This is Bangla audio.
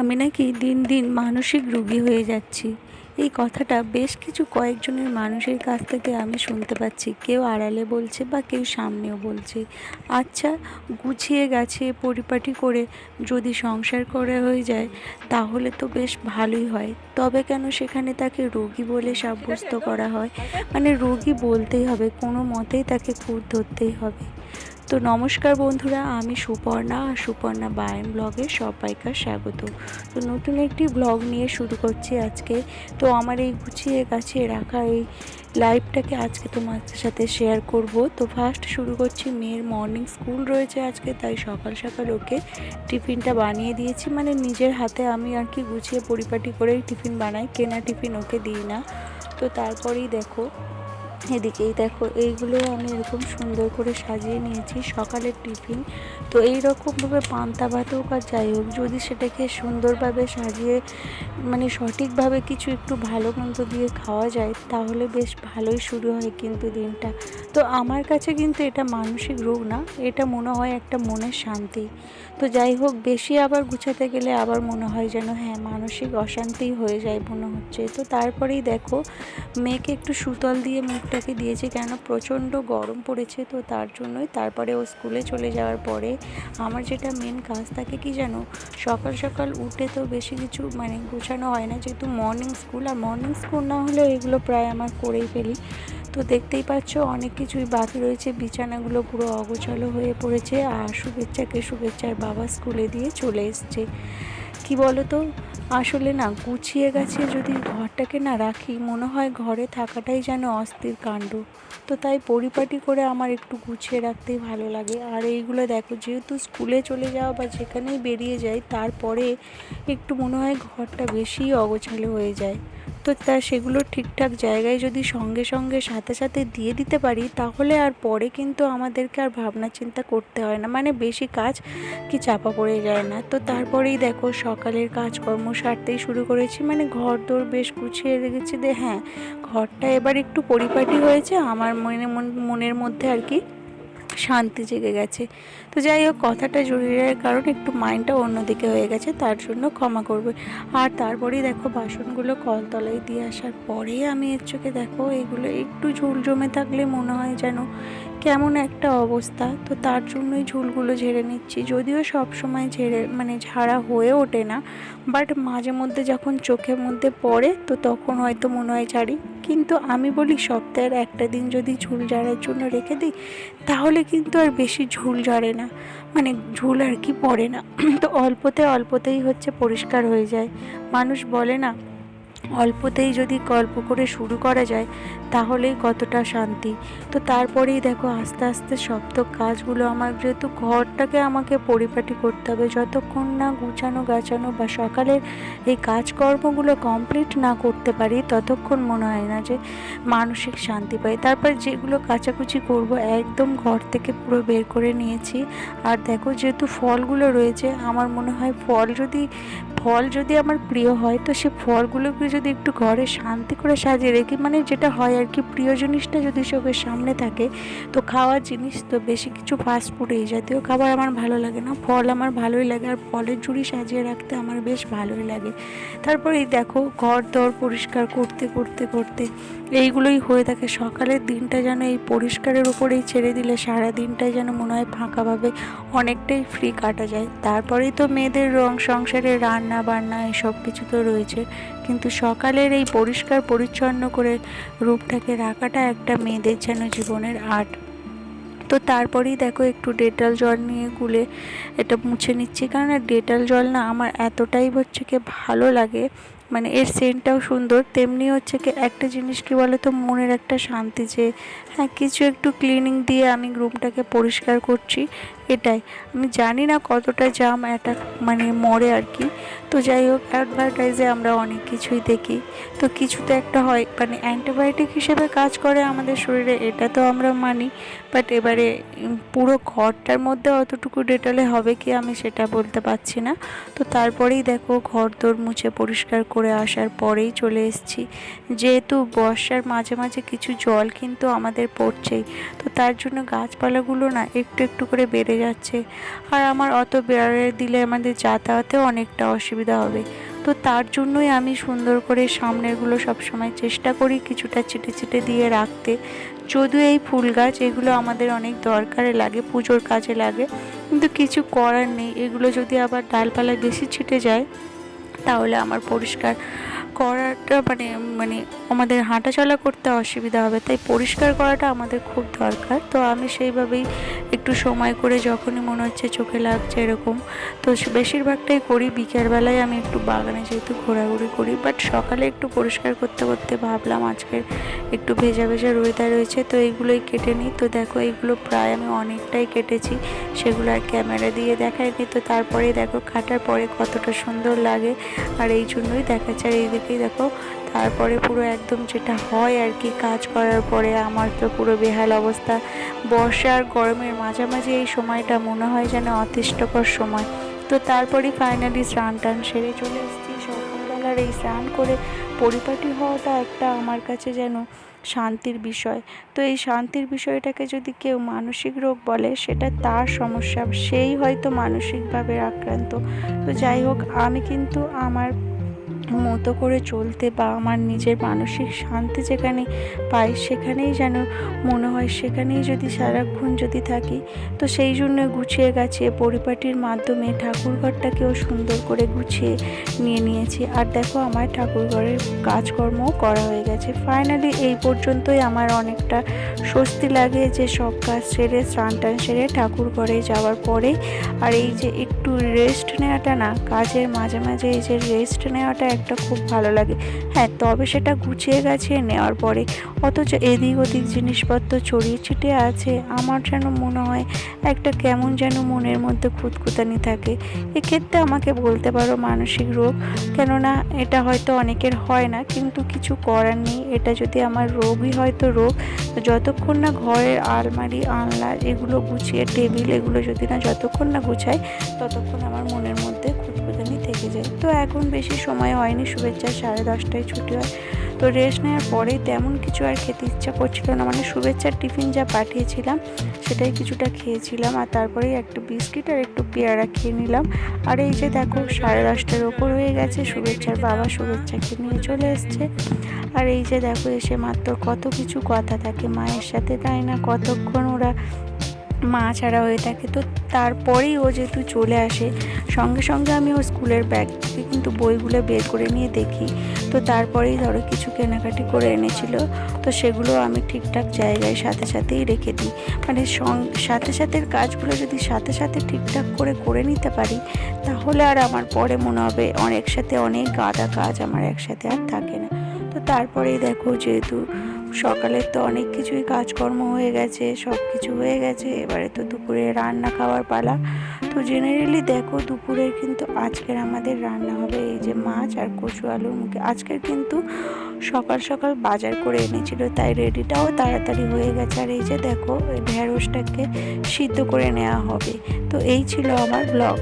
আমি নাকি দিন দিন মানসিক রোগী হয়ে যাচ্ছি। এই কথাটা বেশ কয়েকজনের মানুষের কাছ থেকে আমি শুনতে পাচ্ছি। কেউ আড়ালে বলছে বা কেউ সামনেও বলছে। আচ্ছা, গুছিয়ে গাছিয়ে পরিপাটি করে যদি সংসার করা হয়ে যায় তাহলে তো বেশ ভালোই হয়। তবে কেন সেখানে তাকে রোগী বলে সাব্যস্ত করা হয়? মানে রোগী বলতেই হবে, কোনো মতেই তাকে খুঁত ধরতেই হবে। তো নমস্কার বন্ধুরা, আমি সুপর্ণা আর সুপর্ণা বায়ান ব্লগে সবাইকে স্বাগত। তো নতুন একটি ব্লগ নিয়ে শুরু করছি আজকে। তো আমার এই গুছিয়ে গাছিয়ে রাখা এই লাইভটাকে আজকে তোমাদের সাথে শেয়ার করব। তো ফার্স্ট শুরু করছি, মেয়ের মর্নিং স্কুল রয়েছে আজকে, তাই সকাল সকাল ওকে টিফিনটা বানিয়ে দিয়েছি। মানে নিজের হাতে আমি আর কি গুছিয়ে পরিপাটি করেই টিফিন বানাই, কেনা টিফিন ওকে দিই না। তো তারপরেই দেখো, এদিকেই দেখো এইগুলো আমি এরকম সুন্দর করে সাজিয়ে নিয়েছি সকালের টিফিন। তো এইরকমভাবে পান্তা ভাত হোক আর যাই হোক, যদি সেটাকে সুন্দরভাবে সাজিয়ে মানে সঠিকভাবে কিছু একটু ভালো মন্দ দিয়ে খাওয়া যায় তাহলে বেশ ভালোই শুরু হয় কিন্তু দিনটা। তো আমার কাছে কিন্তু এটা মানসিক রোগ না, এটা মনে হয় একটা মনের শান্তি। তো যাই হোক, বেশি আবার গুছাতে গেলে আবার মনে হয় যেন হ্যাঁ মানসিক অশান্তি হয়ে যায় মনে হচ্ছে। তো তারপরেই দেখো, মেয়েকে একটু সুতল দিয়ে মুখটাকে দিয়েছে, কেন প্রচণ্ড গরম পড়েছে, তো তার জন্যই। তারপরে ও স্কুলে চলে যাওয়ার পরে আমার যেটা মেন কাজ থাকে কি জানো, সকাল সকাল উঠে তো বেশি কিছু মানে গোছানো হয় না, যেহেতু মর্নিং স্কুল, আর মর্নিং স্কুল না হলেও এগুলো প্রায় আমার করেই ফেলি। তো দেখতেই পাচ্ছ অনেক কিছুই বাকি রয়েছে, বিছানাগুলো পুরো অগোছালো হয়ে পড়েছে। আর শুভেচ্ছার বাবা স্কুলে দিয়ে চলে এসছে। কি বলো তো, আসলে না গুছিয়ে গাছিয়ে যদি ঘরটাকে না রাখি, মনে হয় ঘরে থাকাটাই যেন অস্থির কাণ্ড। তো তাই পরিপাটি করে আমার একটু গুছিয়ে রাখতেই ভালো লাগে। আর এইগুলো দেখো, যেহেতু স্কুলে চলে যাওয়া বা যেখানেই বেরিয়ে যাই তারপরে একটু মনে হয় ঘরটা বেশিই অগোছালো হয়ে যায়। তো সেগুলো ঠিকঠাক জায়গায় যদি সঙ্গে সঙ্গে সাথে সাথে দিয়ে দিতে পারি তাহলে আর পরে কিন্তু আমাদেরকে আর ভাবনা চিন্তা করতে হয় না, মানে বেশি কাজ কি চাপা পড়ে যায় না। তো তারপরেই দেখো সকালের কাজকর্ম সারতেই শুরু করেছি, মানে ঘর দোর বেশ গুছিয়ে রেখেছি। হ্যাঁ, ঘরটা এবার একটু পরিপাটি হয়েছে, আমার মনের মধ্যে আর কি শান্তি জেগে গেছে। তো যাই হোক, কথাটা জরুরির কারণ একটু মাইন্ডটা অন্যদিকে হয়ে গেছে, তার জন্য ক্ষমা করবে। আর তারপরেই দেখো বাসনগুলো কলতলায় দিয়ে আসার পরেই আমি এর চোখে দেখো এগুলো একটু ঝুল জমে থাকলে মনে হয় যেন কেমন একটা অবস্থা। তো তার জন্যই ঝুলগুলো ঝেড়ে নিচ্ছি, যদিও সব সময় ঝাড়া হয়ে ওঠে না, বাট মাঝে মধ্যে যখন চোখের মধ্যে পড়ে তো তখন হয়তো মনে হয় ছাড়ি। কিন্তু আমি বলি সপ্তাহের একটা দিন যদি ঝুল ঝাড়ার জন্য রেখে দিই তাহলে কিন্তু আর বেশি ঝুল ঝাড়ে না, মানে ঝুল আর কি পড়ে না। তো অল্পতেই হচ্ছে পরিষ্কার হয়ে যায়। মানুষ বলে না, অল্পতেই যদি গল্প করে শুরু করা যায় তাহলেই কতটা শান্তি। তো তারপরেই দেখো আস্তে আস্তে সব তো কাজগুলো আমার, যেহেতু ঘরটাকে আমাকে পরিপাটি করতে হবে, যতক্ষণ না গুছানো গাছানো বা সকালের এই কাজকর্মগুলো কমপ্লিট না করতে পারি ততক্ষণ মনে হয় না যে মানসিক শান্তি পাই। তারপর যেগুলো কাচাকুচি করব একদম ঘর থেকে পুরো বের করে নিয়েছি। আর দেখো যেহেতু ফলগুলো রয়েছে, আমার মনে হয় ফল যদি আমার প্রিয় হয় তো সে ফলগুলোকে যদি একটু ঘরে শান্তি করে সাজিয়ে রেখি, মানে যেটা হয় আর কি, প্রিয় জিনিসটা যদি চোখের সামনে থাকে তো খাওয়ার জিনিস তো বেশি কিছু ফাস্টফুড এই জাতীয় খাবার আমার ভালো লাগে না, ফল আমার ভালোই লাগে। আর ফলের ঝুড়ি সাজিয়ে রাখতে আমার বেশ ভালোই লাগে। তারপরে এই দেখো ঘর দর পরিষ্কার করতে করতে করতে এইগুলোই হয়ে থাকে। সকালের দিনটা যেন এই পরিষ্কারের উপরেই ছেড়ে দিলে সারা দিনটাই যেন মনে হয় ফাঁকাভাবে অনেকটাই ফ্রি কাটা যায়। তারপরেই তো মেয়েদের সংসারে রান্না বান্না এসব কিছু তো রয়েছে, কিন্তু সকালের এই পরিষ্কার পরিচ্ছন্ন করে রূপটাকে রাখাটা একটা মেয়েদের যেন জীবনের আর্ট। তো তারপরেই দেখো একটু ডেটল জল নিয়ে গুলে এটা মুছে নিচ্ছি, কারণ ডেটল জল না আমার এতটাই হচ্ছে কি ভালো লাগে, মানে এর সেন্টটাও সুন্দর, তেমনি হচ্ছে কি একটা জিনিস কি বলো তো, মনের একটা শান্তি যে হ্যাঁ কিছু একটু ক্লিনিং দিয়ে আমি রুমটাকে পরিষ্কার করছি। এটাই, আমি জানি না কতটা জাম এটা মানে মরে আর কি। তো যাই হোক, অ্যাডভার্টাইজে আমরা অনেক কিছুই দেখি, তো কিছু তো একটা হয়, মানে অ্যান্টিবায়োটিক হিসেবে কাজ করে আমাদের শরীরে, এটা তো আমরা মানি। বাট এবারে পুরো ঘরটার মধ্যে অতটুকু ডেটলে হবে কি আমি সেটা বলতে পারছি না। তো তারপরেই দেখো ঘর দোর মুছে পরিষ্কার করে আসার পরেই চলে এসেছি, যেহেতু বর্ষার মাঝে মাঝে কিছু জল কিন্তু আমাদের পড়ছেই, তো তার জন্য গাছপালাগুলো না একটু একটু করে বেড়ে যাচ্ছে। আর আমার অত বেড়ে দিলে আমাদের যাতায়াতেও অনেকটা অসুবিধা অসুবিধা হবে। তো তার জন্যই আমি সুন্দর করে সামনেরগুলো সবসময় চেষ্টা করি কিছুটা ছিটে ছিটে দিয়ে রাখতে। যদিও এই ফুল গাছ এগুলো আমাদের অনেক দরকারে লাগে, পুজোর কাজে লাগে, কিন্তু কিছু করার নেই। এগুলো যদি আবার ডালপালায় বেশি ছিটে যায় তাহলে আমার পরিষ্কার করাটা মানে মানে আমাদের হাঁটাচলা করতে অসুবিধা হবে, তাই পরিষ্কার করাটা আমাদের খুব দরকার। তো আমি সেইভাবেই একটু সময় করে যখনই মনে হচ্ছে চোখে লাগছে এরকম, তো বেশিরভাগটাই করি বিকেলবেলায়। আমি একটু বাগানে যেহেতু ঘোরাঘুরি করি, বাট সকালে একটু পরিষ্কার করতে করতে ভাবলাম আজকের একটু ভেজা ভেজা ওয়েদার রয়েছে, তো এইগুলোই কেটে নিই। তো দেখো এইগুলো প্রায় আমি অনেকটাই কেটেছি, সেগুলো আর ক্যামেরা দিয়ে দেখাইনি। তো তারপরে দেখো কাটার পরে কতটা সুন্দর লাগে, আর এই জন্যই দেখাচ্ছে। আর এইদিকেই দেখো তারপরে পুরো একদম যেটা হয় আর কি, কাজ করার পরে আমার তো পুরো বেহাল অবস্থা। বর্ষা আর গরমের মাঝামাঝি এই সময়টা মনে হয় যেন অতিষ্ঠকর সময়। তো তারপরেই ফাইনালি স্নান টান সেরে চলে এসেছি। সকালবেলার এই স্নান করে পরিপাটি হওয়াটা একটা আমার কাছে যেন শান্তির বিষয়। তো এই শান্তির বিষয়টাকে যদি কেউ মানসিক রোগ বলে, সেটা তার সমস্যা, সেই হয়তো মানসিকভাবে আক্রান্ত। তো যাই হোক, আমি কিন্তু আমার মতো করে চলতে বা আমার নিজের মানসিক শান্তি যেখানে পাই সেখানেই যেন মনে হয়, সেখানেই যদি সারাক্ষণ যদি থাকি। তো সেই জন্য গুছিয়ে গাছিয়ে পরিপাটির মাধ্যমে ঠাকুরঘরটাকেও সুন্দর করে গুছিয়ে নিয়েছি। আর দেখো আমার ঠাকুরঘরের কাজকর্মও করা হয়ে গেছে। ফাইনালি এই পর্যন্তই আমার অনেকটা স্বস্তি লাগে যে সব কাজ সেরে স্নান টান সেরে ঠাকুরঘরে যাওয়ার পরে আর এই যে একটু রেস্ট নেওয়াটা না, কাজের মাঝে মাঝে এই যে রেস্ট নেওয়াটা একটা খুব ভালো লাগে। হ্যাঁ, তবে সেটা গুছিয়ে গাছিয়ে নেওয়ার পরে, অথচ এদিক ওদিক জিনিসপত্র ছড়িয়ে ছিটিয়ে আছে, আমার যেন মনে হয় একটা কেমন যেন মনের মধ্যে খুঁতখুঁতানি থাকে। এক্ষেত্রে আমাকে বলতে পারো মানসিক রোগ, কেননা এটা হয়তো অনেকের হয় না, কিন্তু কিছু করার নেই। এটা যদি আমার রোগই হয়তো রোগ, যতক্ষণ না ঘরের আলমারি আলনা এগুলো গুছিয়ে, টেবিল এগুলো যদি না যতক্ষণ না গুছাই, ততক্ষণ আমার মনের মধ্যে খুঁতখুঁতানি থেকে যায়। তো এখন বেশি সময় হয়নি, শুভেচ্ছা 10:30টায় ছুটি হয়। তো রেস্ট নেওয়ার পরেই তেমন কিছু আর খেতে ইচ্ছা করছিল না, মানে শুভেচ্ছার টিফিন যা পাঠিয়েছিলাম সেটাই কিছুটা খেয়েছিলাম, আর তারপরেই একটু বিস্কিট আর একটু পেয়ারা খেয়ে নিলাম। আর এই যে দেখো 10:30টার ওপর হয়ে গেছে, শুভেচ্ছার বাবা শুভেচ্ছাকে নিয়ে চলে এসছে। আর এই যে দেখো এসে মাত্র কত কিছু কথা থাকে মায়ের সাথে, তাই না? কতক্ষণ ওরা মা ছাড়া হয়ে থাকে। তো তারপরেই ও যেহেতু চলে আসে, সঙ্গে সঙ্গে আমি ওর স্কুলের ব্যাগ থেকে কিন্তু বইগুলো বের করে নিয়ে দেখি। তো তারপরেই ধরো কিছু কেনাকাটি করে এনেছিল, তো সেগুলো আমি ঠিকঠাক জায়গায় সাথে সাথেই রেখে দিই। মানে সাথে সাথে কাজগুলো যদি সাথে সাথে ঠিকঠাক করে করে নিতে পারি, তাহলে আর আমার পরে মনে হবে একসাথে অনেক গাদা কাজ আমার একসাথে আর থাকে না। তো তারপরেই দেখো যেহেতু সকালের তো অনেক কিছুই কাজকর্ম হয়ে গেছে, সব কিছু হয়ে গেছে, এবারে তো দুপুরে রান্না খাওয়ার পালা। তো জেনারেলি দেখো দুপুরের কিন্তু আজকের আমাদের রান্না হবে এই যে মাছ আর কচু আলুর মুখে। আজকের কিন্তু সকাল সকাল বাজার করে এনেছিল, তাই রেডিটাও তাড়াতাড়ি হয়ে গেছে। আর এই যে দেখো ঢেঁড়সটাকে সিদ্ধ করে নেওয়া হবে। তো এই ছিল আমার ব্লগ।